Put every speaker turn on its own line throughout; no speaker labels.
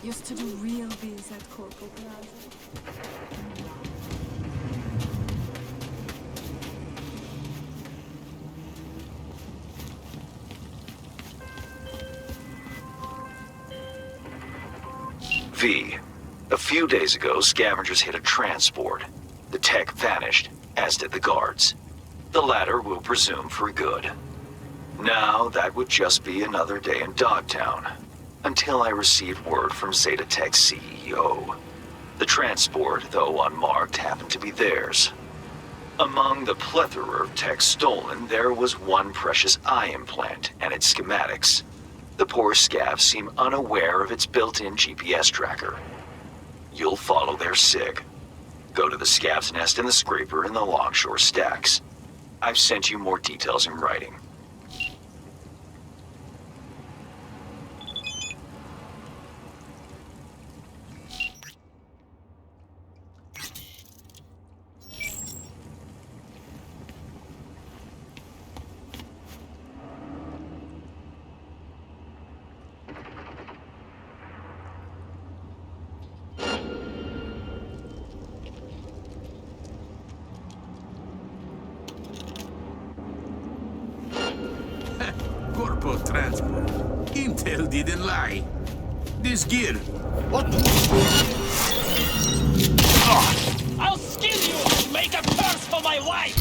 Used to do real biz at Corporal Plaza.
V. A few days ago, scavengers hit a transport. The tech vanished, as did the guards. The latter we'll presume for good. Now, that would just be another day in Dogtown. Until I received word from Zeta Tech's CEO. The transport, though unmarked, happened to be theirs. Among the plethora of tech stolen, there was one precious eye implant and its schematics. The poor scavs seem unaware of its built-in GPS tracker. You'll follow their SIG. Go to the scav's nest in the scraper in the Longshore Stacks. I've sent you more details in writing.
Corpo transport. Intel didn't lie. This gear. What?
I'll skin you and make a purse for my wife!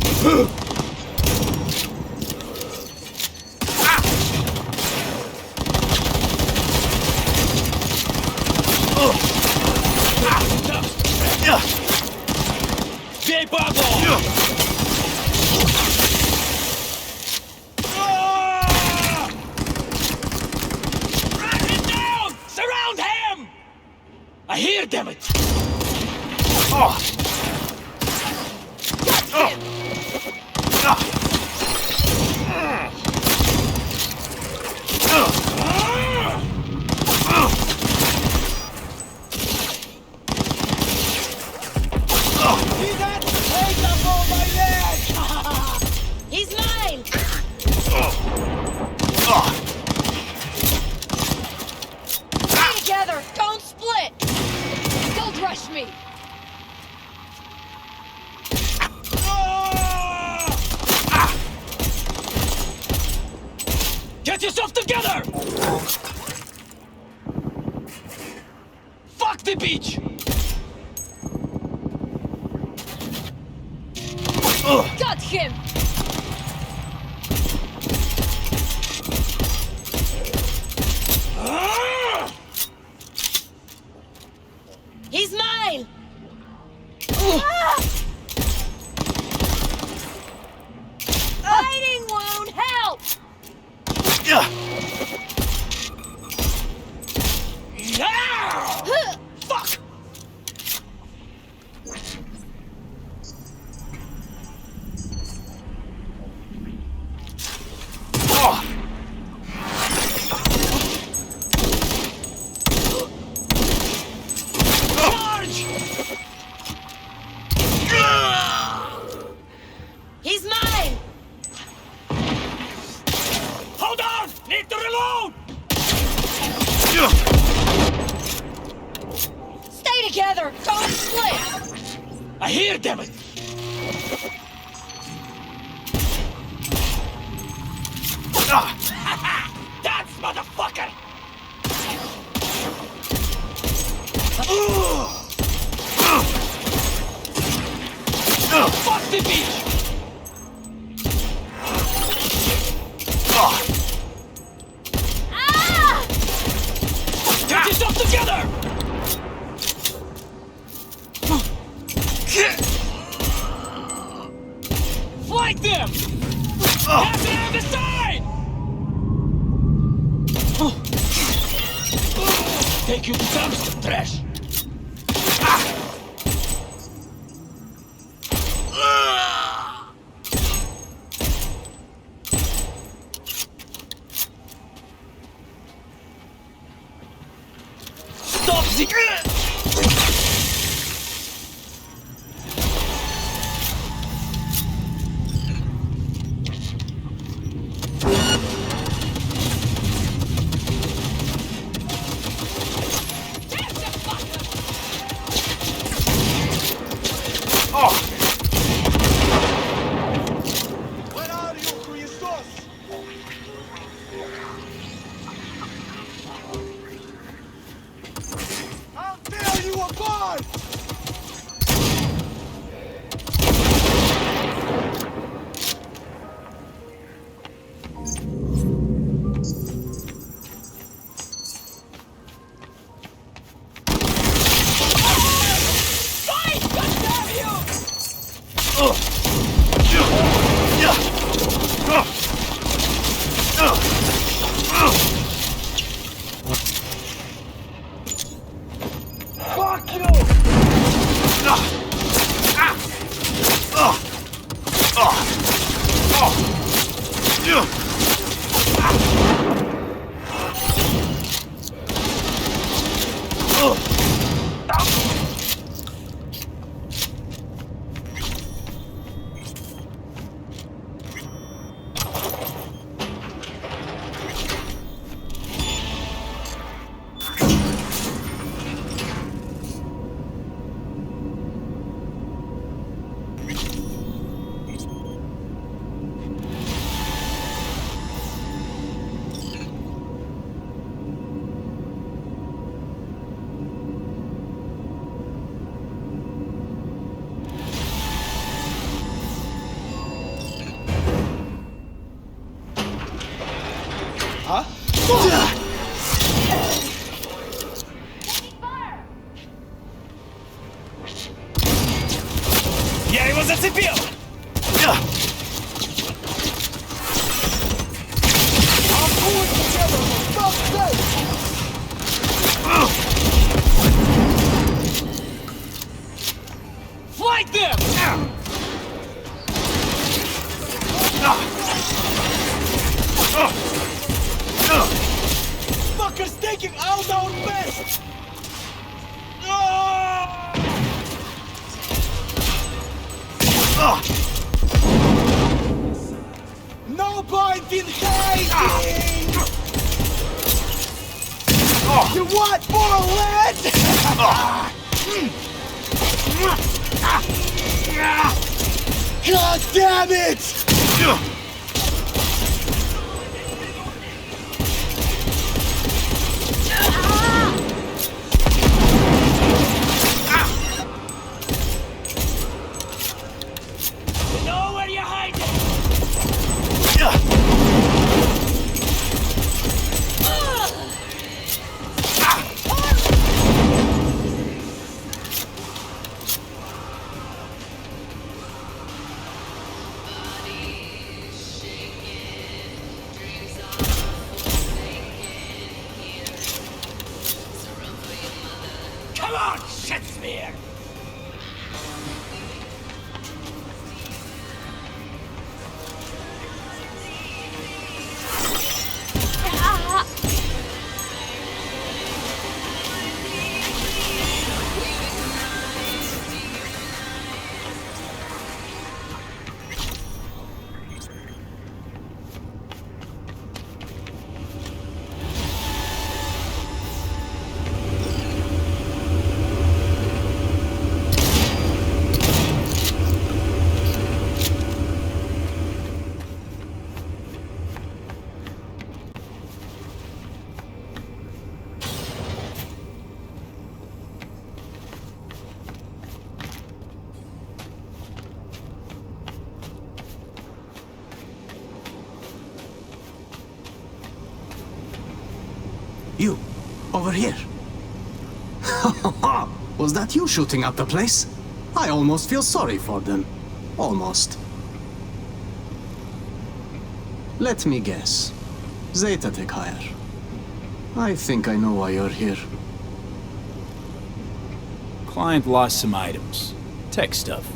J. Pablo! I hear, damn it!
Oh!
He's mine! Stay together! Don't split! Don't rush me!
Get yourself together! Fuck the beach!
Got him! He's mine! Fighting won't help!
Yeah! Fuck!
He's mine!
Hold on! Need to reload!
Stay together! Don't split!
I hear, damn it! That's motherfucker! Fuck the beach!
Ah!
Get yourself together! Flank them! Pass it on the side! Take you to dumpster trash! Stop the... Я его зацепил! Flank them! Fuckers taking out our best! No point in hiding! You want more lead? God damn it! You know where you're hiding! Come on, shitspear!
You, over here. Was that you shooting up the place? I almost feel sorry for them. Almost. Let me guess. Zeta Tech hire. I think I know why you're here.
Client lost some items. Tech stuff.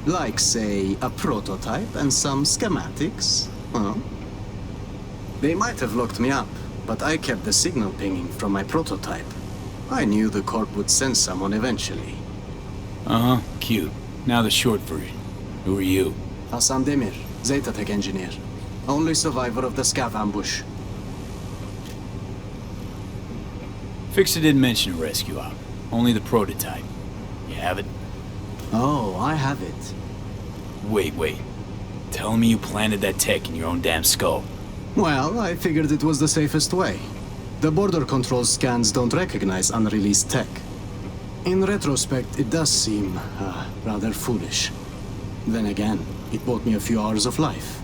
Like, say, a prototype and some schematics, huh? They might have looked me up, but I kept the signal pinging from my prototype. I knew the Corp would send someone eventually.
Uh-huh, cute. Now the short version. Who are you?
Hassan Demir, Zeta Tech engineer. Only survivor of the scav ambush.
Fixer didn't mention a rescue op. Only the prototype. You have it?
Oh, I have it.
Wait. Tell me you planted that tech in your own damn skull.
Well, I figured it was the safest way. The border control scans don't recognize unreleased tech. In retrospect, it does seem rather foolish. Then again, it bought me a few hours of life.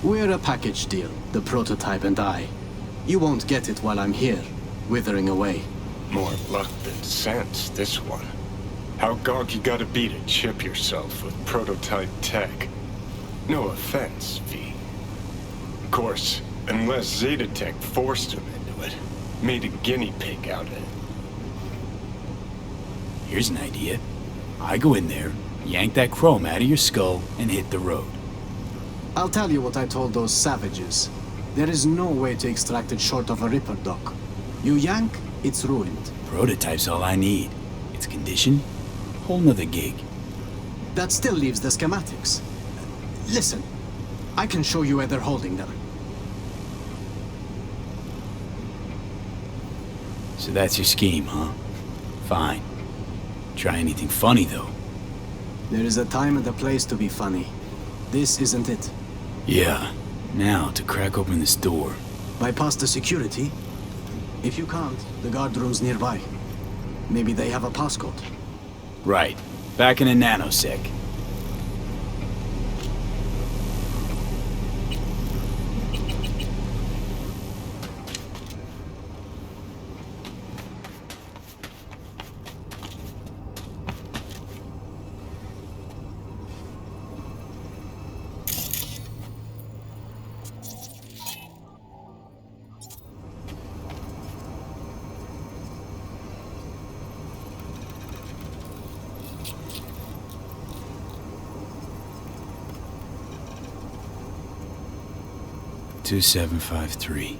We're a package deal, the prototype and I. You won't get it while I'm here, withering away.
More luck than sense, this one. How gonk you gotta be to chip yourself with prototype tech? No offense, V. Of course, unless Zeta Tech forced him into it. Made a guinea pig out of it.
Here's an idea. I go in there, yank that chrome out of your skull, and hit the road.
I'll tell you what I told those savages. There is no way to extract it short of a Ripper dock. You yank, it's ruined.
Prototype's all I need. Its condition? Whole nother gig.
That still leaves the schematics. Listen, I can show you where they're holding them.
So that's your scheme, huh? Fine. Try anything funny, though.
There is a time and a place to be funny. This isn't it.
Yeah. Now, to crack open this door.
Bypass the security? If you can't, the guard room's nearby. Maybe they have a passcode.
Right. Back in a nanosec. Two 753.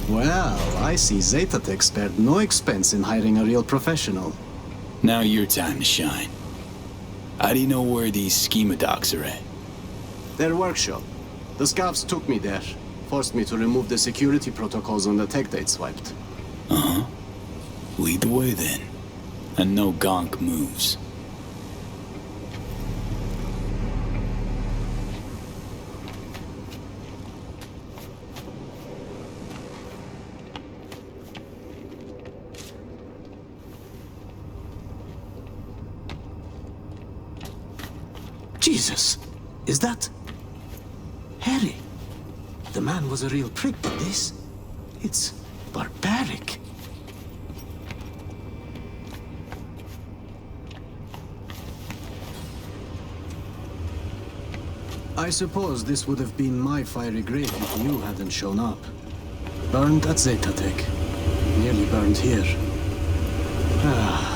Well, I see Zeta Tech spared no expense in hiring a real professional.
Now your time to shine. How do you know where these schema docs are at?
Their workshop. The scavs took me there. Forced me to remove the security protocols on the tech they'd swiped.
Uh-huh. Lead the way then. And no gonk moves.
Jesus! Is that... Harry? The man was a real prick, but this... It's barbaric. I suppose this would have been my fiery grave if you hadn't shown up. Burned at Zeta Tech. Nearly burned here. Ah...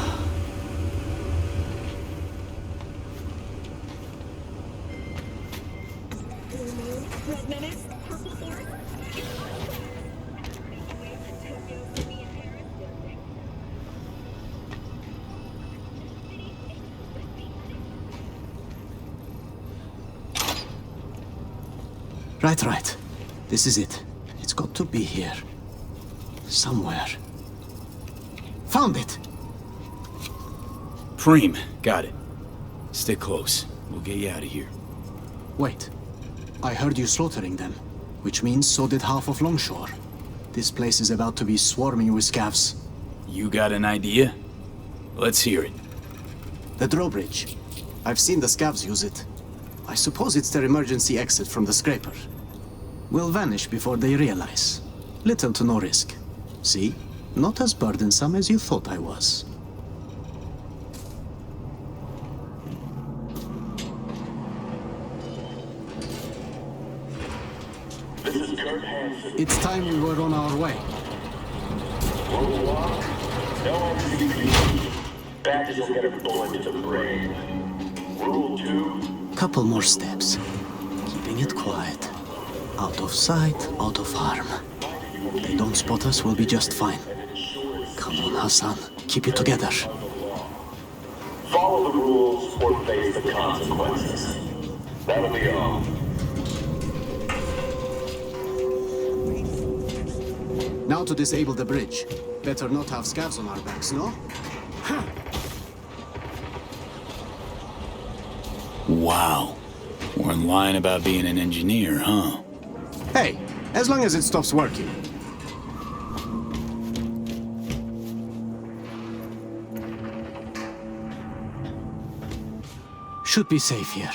Right. This is it. It's got to be here. Somewhere. Found it!
Preem, got it. Stay close. We'll get you out of here.
Wait. I heard you slaughtering them, which means so did half of Longshore. This place is about to be swarming with scavs.
You got an idea? Let's hear it.
The drawbridge. I've seen the scavs use it. I suppose it's their emergency exit from the scraper. We'll vanish before they realize. Little to no risk. See? Not as burdensome as you thought I was. It's time we were on our way.
Rule 1, no MCP. Badges will get a bullet to the brain. Rule 2...
Couple more steps. Keeping it quiet. Out of sight, out of harm. They don't spot us, we'll be just fine. Come on, Hassan. keep it together.
Follow the rules or face the consequences. That'll be all.
Now to disable the bridge. Better not have scavs on our backs, no?
Wow. Weren't lying about being an engineer, huh?
Hey, as long as it stops working. Should be safe here.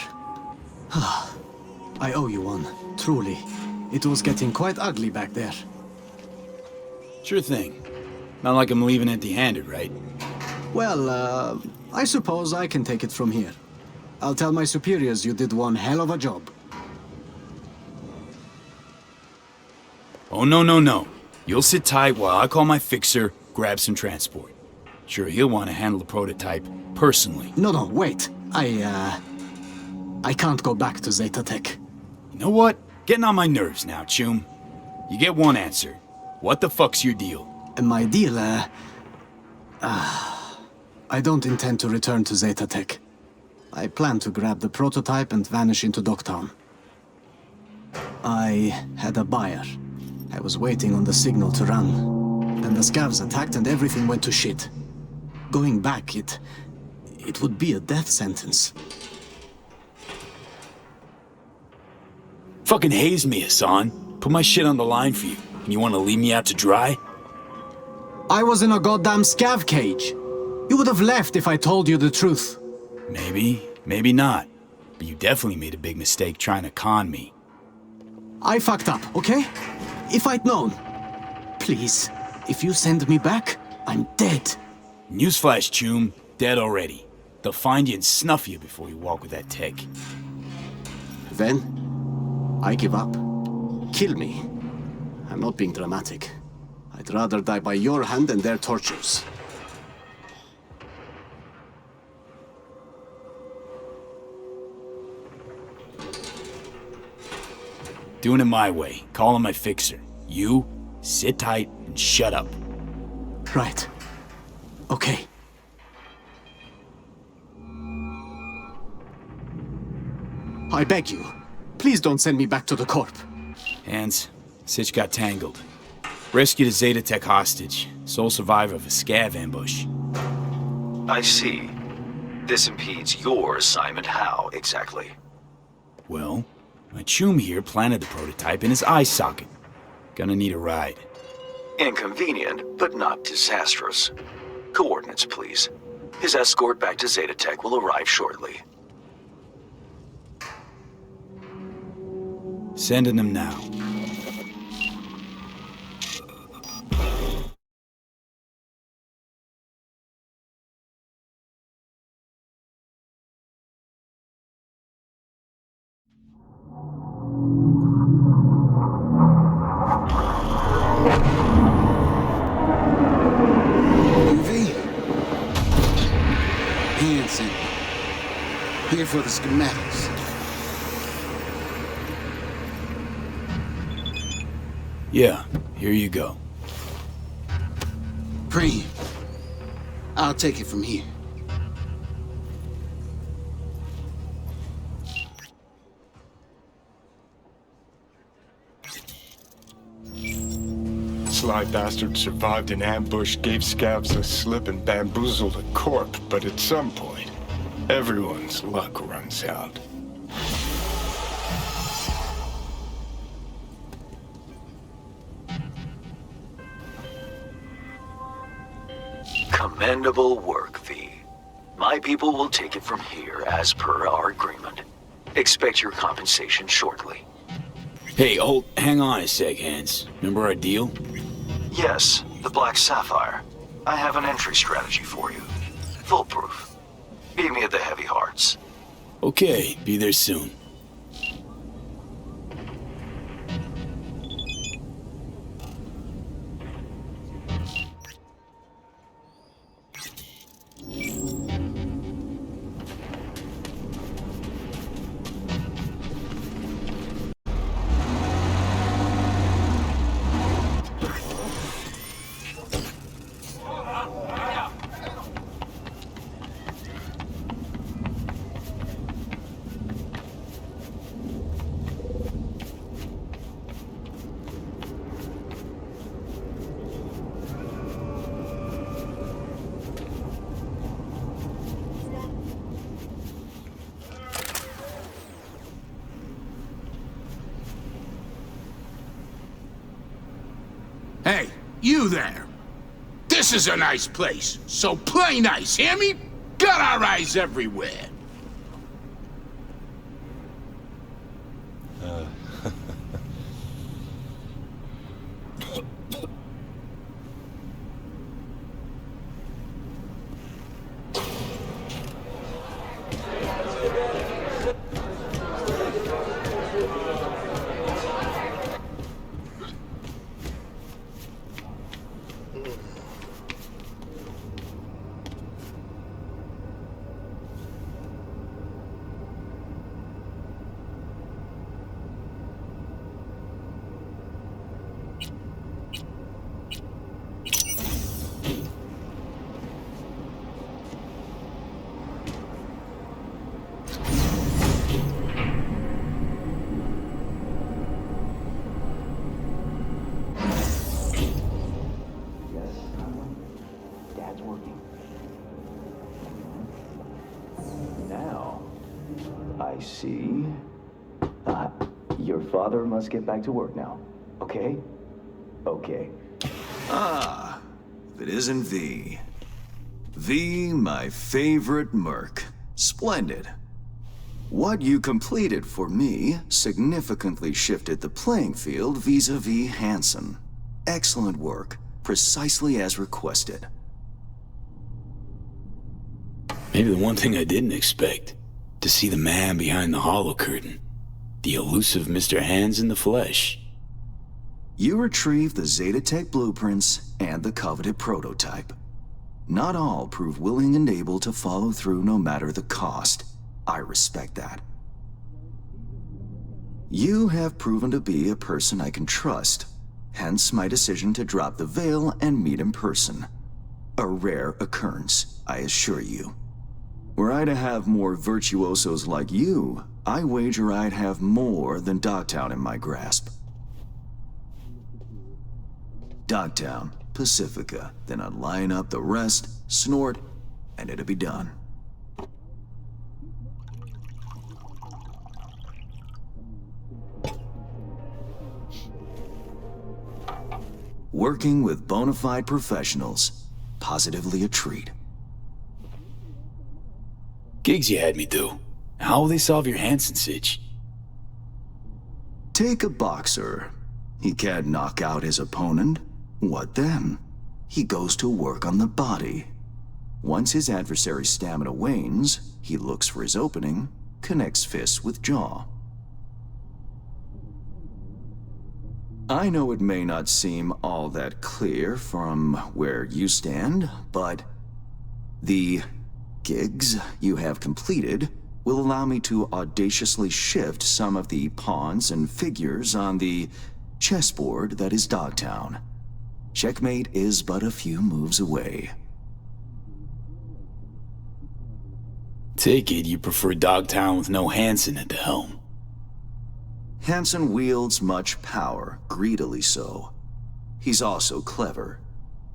I owe you one, truly. It was getting quite ugly back there.
Sure thing. Not like I'm leaving empty-handed, right?
Well, I suppose I can take it from here. I'll tell my superiors you did one hell of a job.
Oh, no. You'll sit tight while I call my fixer, grab some transport. Sure, he'll want to handle the prototype personally.
No, wait. I can't go back to Zeta Tech.
You know what? Getting on my nerves now, Chum. You get one answer. What the fuck's your deal?
My deal, I don't intend to return to Zeta Tech. I plan to grab the prototype and vanish into Dogtown. I had a buyer. I was waiting on the signal to run. Then the scavs attacked and everything went to shit. Going back, it would be a death sentence.
Fucking haze me, Hassan. Put my shit on the line for you. And you want to leave me out to dry?
I was in a goddamn scav cage. You would have left if I told you the truth.
Maybe, maybe not. But you definitely made a big mistake trying to con me.
I fucked up, okay? If I'd known. Please, if you send me back, I'm dead.
Newsflash, Chum. Dead already. They'll find you and snuff you before you walk with that tech.
Then, I give up. Kill me. I'm not being dramatic. I'd rather die by your hand than their tortures.
Doing it my way. Calling my fixer. You, sit tight and shut up.
Right. Okay. I beg you, please don't send me back to the Corp.
Hands, Sitch got tangled. Rescued a Zeta Tech hostage. Sole survivor of a scav ambush.
I see. This impedes your assignment. How, exactly?
Well, my Chum here planted the prototype in his eye socket. Gonna need a ride.
Inconvenient, but not disastrous. Coordinates, please. His escort back to Zeta Tech will arrive shortly.
Sending them now.
Hanson. Here for the schematics.
Yeah, here you go.
Preem. I'll take it from here.
Sly bastard survived an ambush, gave scavs a slip, and bamboozled a corp, but at some point, everyone's luck runs out.
Commendable work, V. My people will take it from here as per our agreement. Expect your compensation shortly.
Hey, hang on a sec, Hans. Remember our deal?
Yes, the Black Sapphire. I have an entry strategy for you. Foolproof. Meet me at the Heavy Hearts.
Okay, be there soon.
you there. This is a nice place, so play nice, hear me? Got our eyes everywhere.
Dad's working. Now, I see. Your father must get back to work now. Okay? Okay.
Ah, if it isn't V. V, my favorite merc. Splendid. What you completed for me significantly shifted the playing field vis-a-vis Hansen. Excellent work, precisely as requested.
Maybe the one thing I didn't expect, to see the man behind the hollow curtain. The elusive Mr. Hands in the flesh.
You retrieved the Zeta Tech blueprints and the coveted prototype. Not all prove willing and able to follow through no matter the cost. I respect that. You have proven to be a person I can trust, hence my decision to drop the veil and meet in person. A rare occurrence, I assure you. Were I to have more virtuosos like you, I wager I'd have more than Dogtown in my grasp. Dogtown, Pacifica, then I'd line up the rest, snort, and it'd be done. Working with bona fide professionals, positively a treat.
Gigs you had me do. How will they solve your Hansen sitch?
Take a boxer. He can't knock out his opponent. What then? He goes to work on the body. Once his adversary's stamina wanes, he looks for his opening, connects fists with jaw. I know it may not seem all that clear from where you stand, but the gigs you have completed will allow me to audaciously shift some of the pawns and figures on the chessboard that is Dogtown. Checkmate is but a few moves away.
Take it you prefer Dogtown with no Hansen at the helm.
Hansen wields much power, greedily so. He's also clever.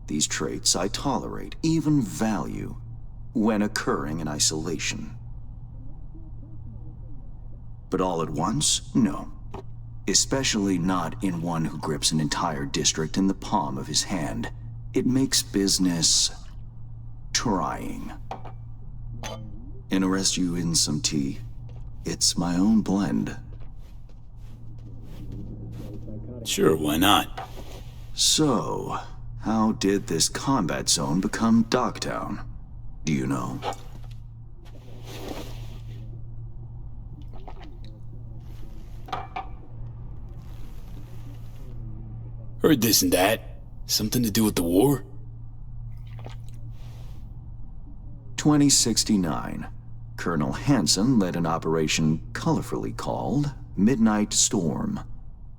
These traits I tolerate, even value, when occurring in isolation. But all at once, no. Especially not in one who grips an entire district in the palm of his hand. It makes business trying. Interest you in some tea? It's my own blend.
Sure, why not?
So, how did this combat zone become Dogtown? Do you know?
Heard this and that. Something to do with the war?
2069. Colonel Hansen led an operation colorfully called Midnight Storm.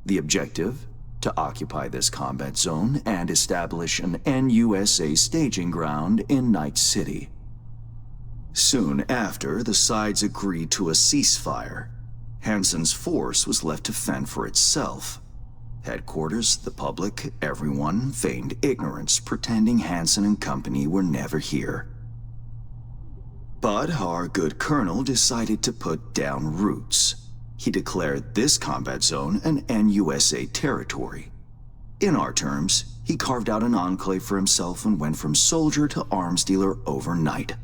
The objective? To occupy this combat zone and establish an NUSA staging ground in Night City. Soon after, the sides agreed to a ceasefire. Hansen's force was left to fend for itself. Headquarters, the public, everyone feigned ignorance, pretending Hansen and company were never here. But our good colonel decided to put down roots. He declared this combat zone an NUSA territory. In our terms, he
he carved out an enclave for himself and went from soldier to arms dealer overnight.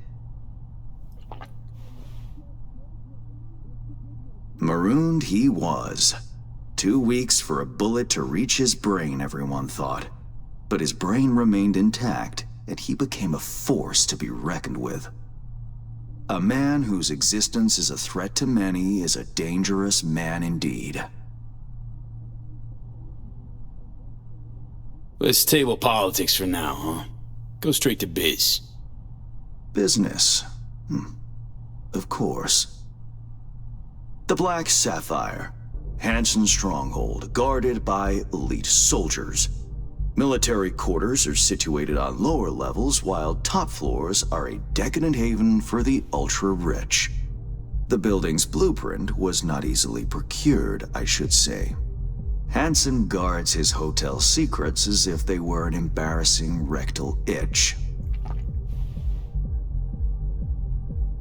Marooned he was. 2 weeks for a bullet to reach his brain, everyone thought. But his brain remained intact, and he became a force to be reckoned with. A man whose existence is a threat to many is a dangerous man indeed.
Let's table politics for now, huh? Go straight to biz.
Business. Of course. The Black Sapphire. Hansen's stronghold, guarded by elite soldiers. Military quarters are situated on lower levels, while top floors are a decadent haven for the ultra-rich. The building's blueprint was not easily procured, I should say. Hansen guards his hotel secrets as if they were an embarrassing rectal itch.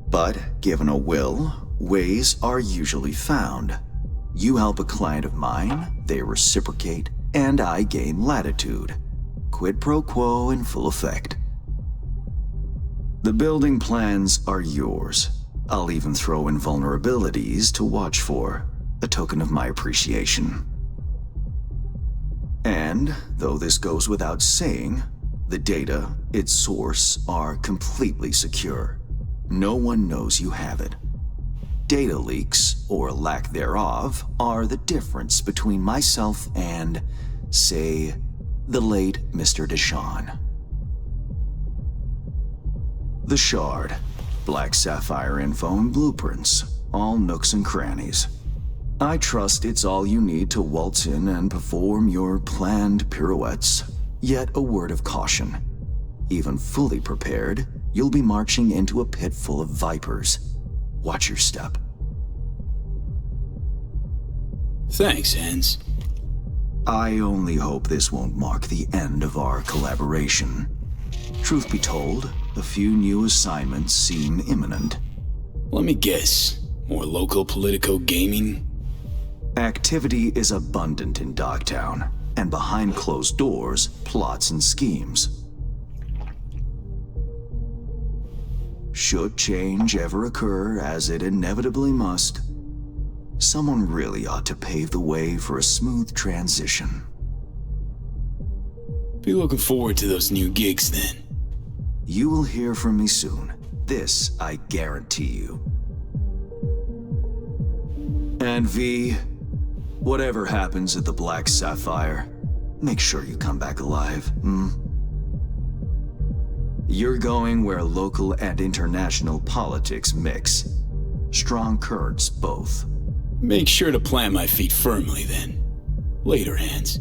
But, given a will, ways are usually found. You help a client of mine, they reciprocate, and I gain latitude. Quid pro quo in full effect. The building plans are yours. I'll even throw in vulnerabilities to watch for, a token of my appreciation. And, though this goes without saying, the data, its source, are completely secure. No one knows you have it. Data leaks, or lack thereof, are the difference between myself and, say, the late Mr. Deshawn. The Shard. Black Sapphire info and blueprints. All nooks and crannies. I trust it's all you need to waltz in and perform your planned pirouettes. Yet a word of caution. Even fully prepared, you'll be marching into a pit full of vipers. Watch your step.
Thanks, Hans.
I only hope this won't mark the end of our collaboration. Truth be told, a few new assignments seem imminent.
Let me guess. More local Politico gaming?
Activity is abundant in Dogtown, and behind closed doors, plots and schemes. Should change ever occur, as it inevitably must, someone really ought to pave the way for a smooth transition.
Be looking forward to those new gigs then.
You will hear from me soon. This I guarantee you. And V, whatever happens at the Black Sapphire, make sure you come back alive, You're going where local and international politics mix. Strong currents, both.
Make sure to plant my feet firmly then. Later, Hans.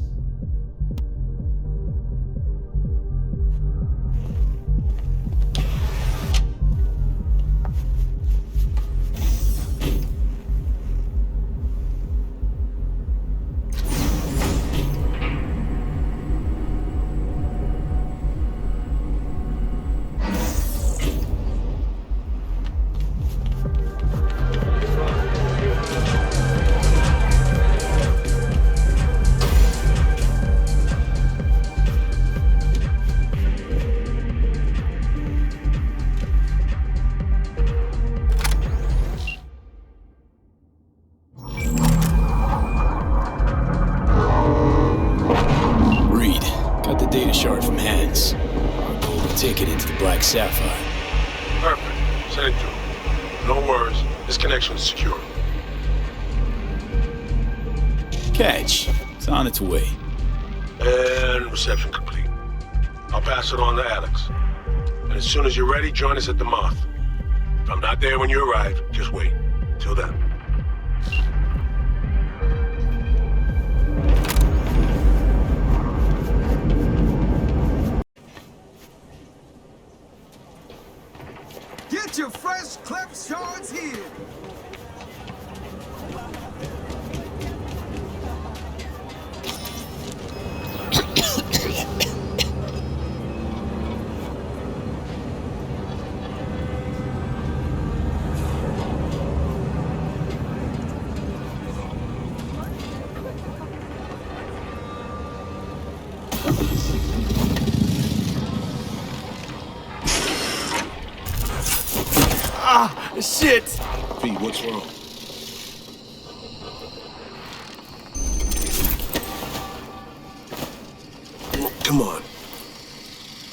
Sapphire. Perfect. Send it through. No worries. This connection is secure.
Catch. It's on its way.
And reception complete. I'll pass it on to Alex. And as soon as you're ready, join us at the Moth. If I'm not there when you arrive, just wait. Till then.
Get your fresh clip shards here!
Ah, shit!
V, what's wrong? Come on.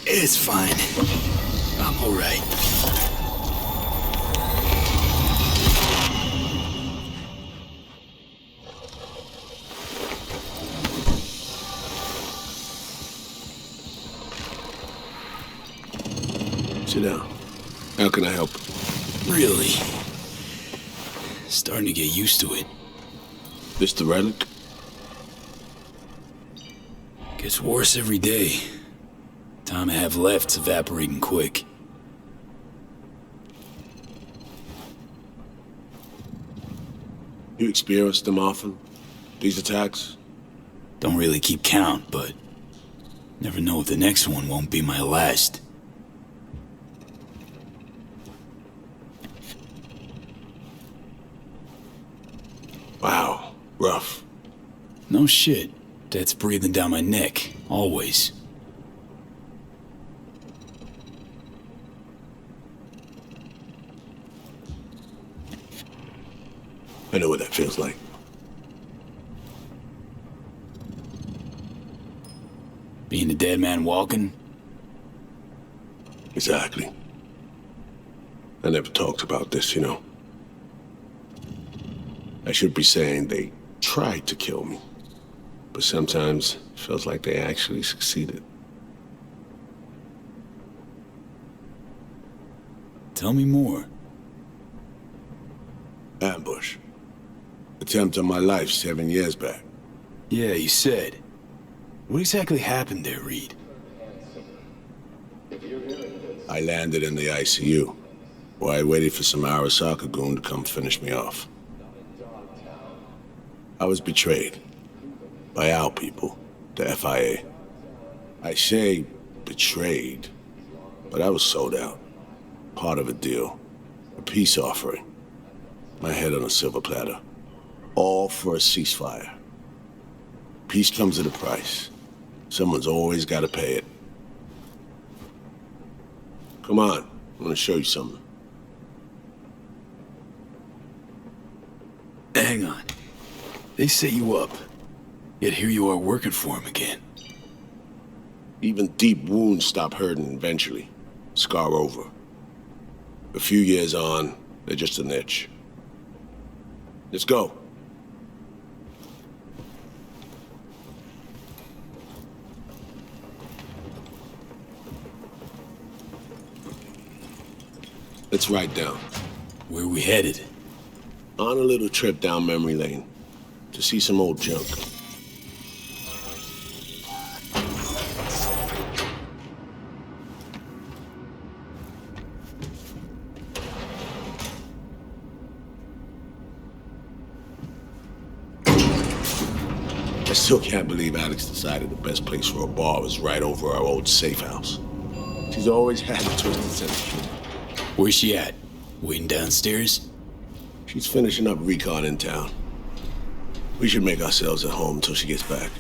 It's fine. I'm all right.
Sit down. How can I help?
Really? Starting to get used to it.
This the relic?
Gets worse every day. Time I have left's evaporating quick.
You experience them often? These attacks?
Don't really keep count, but never know if the next one won't be my last.
Wow, rough.
No shit. That's breathing down my neck, always.
I know what that feels like.
Being a dead man walking?
Exactly. I never talked about this, you know. I should be saying they tried to kill me, but sometimes it feels like they actually succeeded.
Tell me more.
Ambush. Attempt on my life 7 years back.
Yeah, you said. What exactly happened there, Reed?
I landed in the ICU, where I waited for some Arasaka goon to come finish me off. I was betrayed by our people, the FIA. I say betrayed, but I was sold out. Part of a deal, a peace offering. My head on a silver platter. All for a ceasefire. Peace comes at a price. Someone's always got to pay it. Come on, I want to show you something.
Hang on. They set you up, yet here you are working for him again.
Even deep wounds stop hurting eventually. Scar over. A few years on, they're just an itch. Let's go. Let's ride down.
Where are we headed?
On a little trip down memory lane to see some old junk. I still can't believe Alex decided the best place for a bar was right over our old safe house. She's always had a twisted sense of humor.
Where's she at? Waiting downstairs?
She's finishing up recon in town. We should make ourselves at home until she gets back.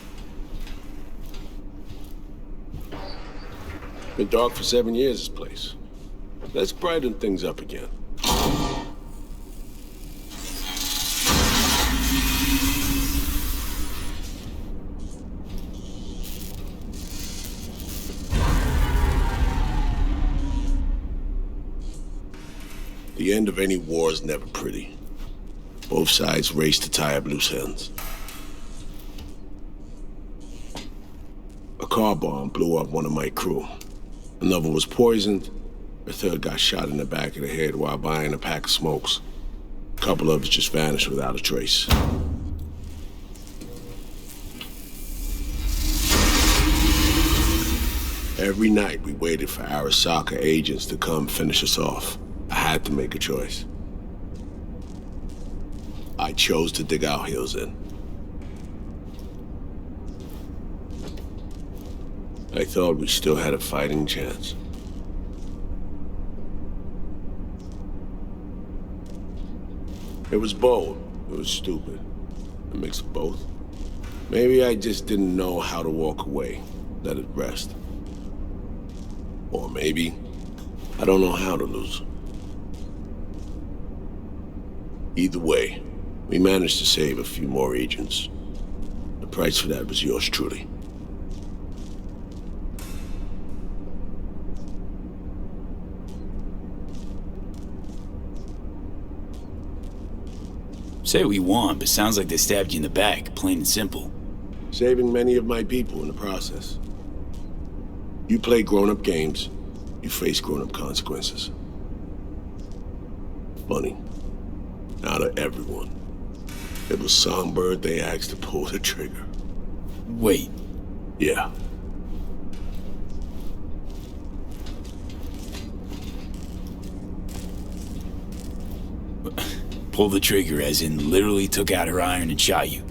Been dark for 7 years, this place. Let's brighten things up again. The end of any war is never pretty. Both sides race to tie up loose ends. A car bomb blew up one of my crew. Another was poisoned. A third got shot in the back of the head while buying a pack of smokes. A couple others just vanished without a trace. Every night we waited for Arasaka agents to come finish us off. I had to make a choice. I chose to dig our heels in. I thought we still had a fighting chance. It was bold. It was stupid. A mix of both. Maybe I just didn't know how to walk away, let it rest. Or maybe I don't know how to lose. Either way, we managed to save a few more agents. The price for that was yours truly.
Say what you want, but sounds like they stabbed you in the back, plain and simple.
Saving many of my people in the process. You play grown-up games, you face grown-up consequences. Funny. Out of everyone, it was Songbird they asked to pull the trigger.
Wait.
Yeah.
Pull the trigger, as in literally took out her iron and shot you.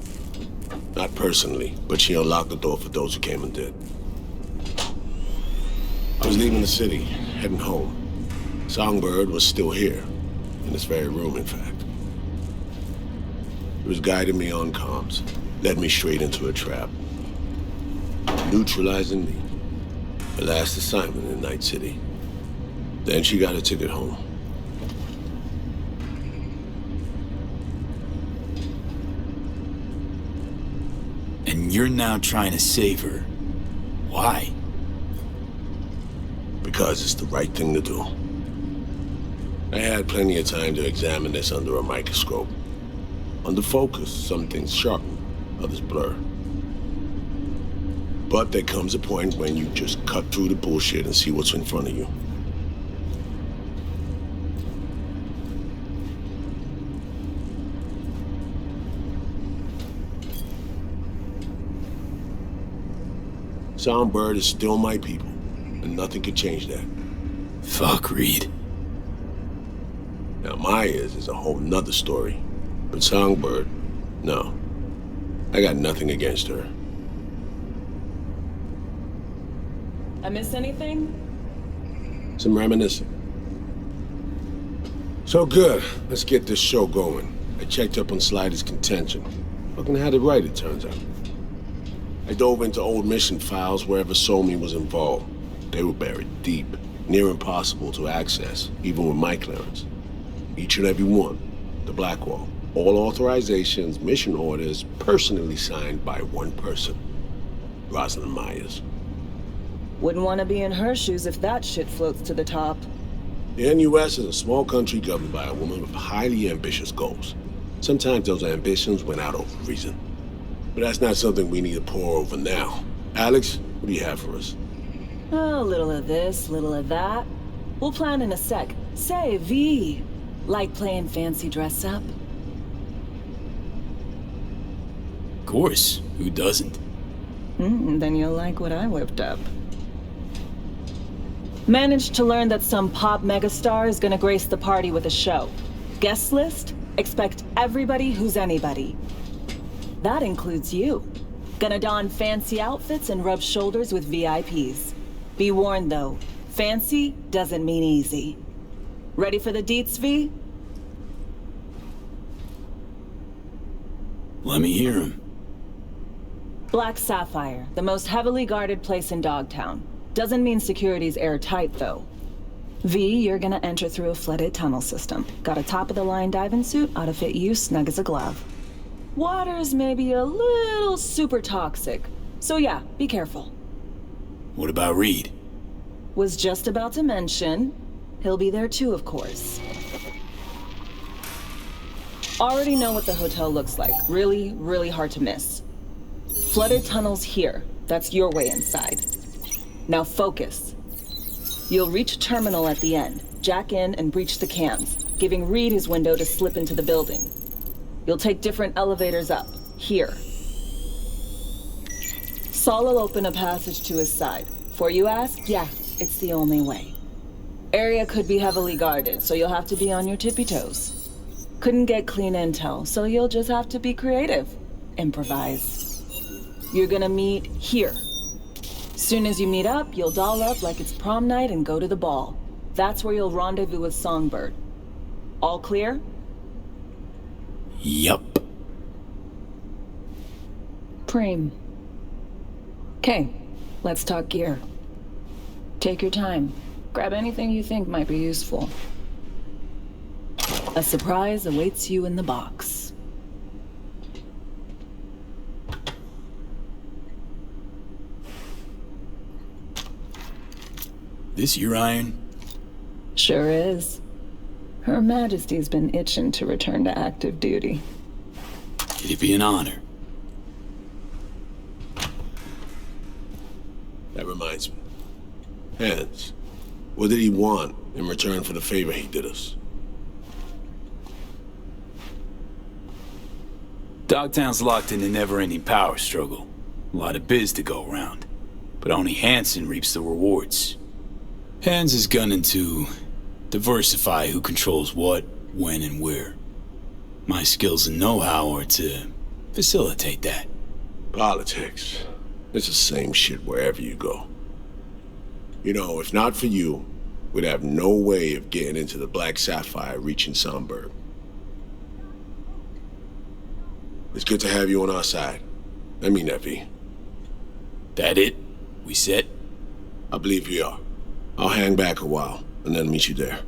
Not personally, but she unlocked the door for those who came and did. I was leaving the city, heading home. Songbird was still here, in this very room, in fact. He was guiding me on comms, led me straight into a trap. Neutralizing me. Her last assignment in Night City. Then she got a ticket home.
And you're now trying to save her. Why?
Because it's the right thing to do. I had plenty of time to examine this under a microscope. Under focus, some things sharpen, others blur. But there comes a point when you just cut through the bullshit and see what's in front of you. Songbird is still my people, and nothing can change that.
Fuck, Reed.
Now Maya's is a whole nother story. But Songbird, no. I got nothing against her.
I miss anything?
Some reminiscing. So good, let's get this show going. I checked up on Slider's contention. Fucking had it right, it turns out. I dove into old mission files wherever Somi was involved. They were buried deep, near impossible to access, even with my clearance. Each and every one, the Blackwall. All authorizations, mission orders, personally signed by one person. Rosalind Myers.
Wouldn't want to be in her shoes if that shit floats to the top.
The NUS is a small country governed by a woman with highly ambitious goals. Sometimes those ambitions went out over reason. But that's not something we need to pour over now. Alex, what do you have for us?
A little of this, little of that. We'll plan in a sec. Say, V, like playing fancy dress up?
Of course, who doesn't?
Then you'll like what I whipped up. Managed to learn that some pop megastar is gonna grace the party with a show. Guest list? Expect everybody who's anybody. That includes you. Gonna don fancy outfits and rub shoulders with VIPs. Be warned though, fancy doesn't mean easy. Ready for the deets, V?
Let me hear him.
Black Sapphire, the most heavily guarded place in Dogtown. Doesn't mean security's airtight though. V, you're gonna enter through a flooded tunnel system. Got a top-of-the-line diving suit, ought to fit you snug as a glove. Water's maybe a little super toxic. So yeah, be careful.
What about Reed?
Was just about to mention, he'll be there too, of course. Already know what the hotel looks like. Really, really hard to miss. Flooded tunnels here. That's your way inside. Now focus. You'll reach a terminal at the end. Jack in and breach the cams, giving Reed his window to slip into the building. You'll take different elevators up, here. Saul will open a passage to his side. Before you ask, yeah, it's the only way. Area could be heavily guarded, so you'll have to be on your tippy toes. Couldn't get clean intel, so you'll just have to be creative. Improvise. You're gonna meet here. Soon as you meet up, you'll doll up like it's prom night and go to the ball. That's where you'll rendezvous with Songbird. All clear?
Yup.
Preem. Okay, let's talk gear. Take your time. Grab anything you think might be useful. A surprise awaits you in the box.
This your iron?
Sure is. Her Majesty's been itching to return to active duty.
It'd be an honor.
That reminds me. Hans, what did he want in return for the favor he did us?
Dogtown's locked in a never-ending power struggle. A lot of biz to go around. But only Hansen reaps the rewards. Hans is gunning to diversify who controls what, when, and where. My skills and know-how are to facilitate that.
Politics. It's the same shit wherever you go. You know, if not for you, we'd have no way of getting into the Black Sapphire reaching Sonberg. It's good to have you on our side. I mean that, V.
That it? We set?
I believe we are. I'll hang back a while, and then meet you there.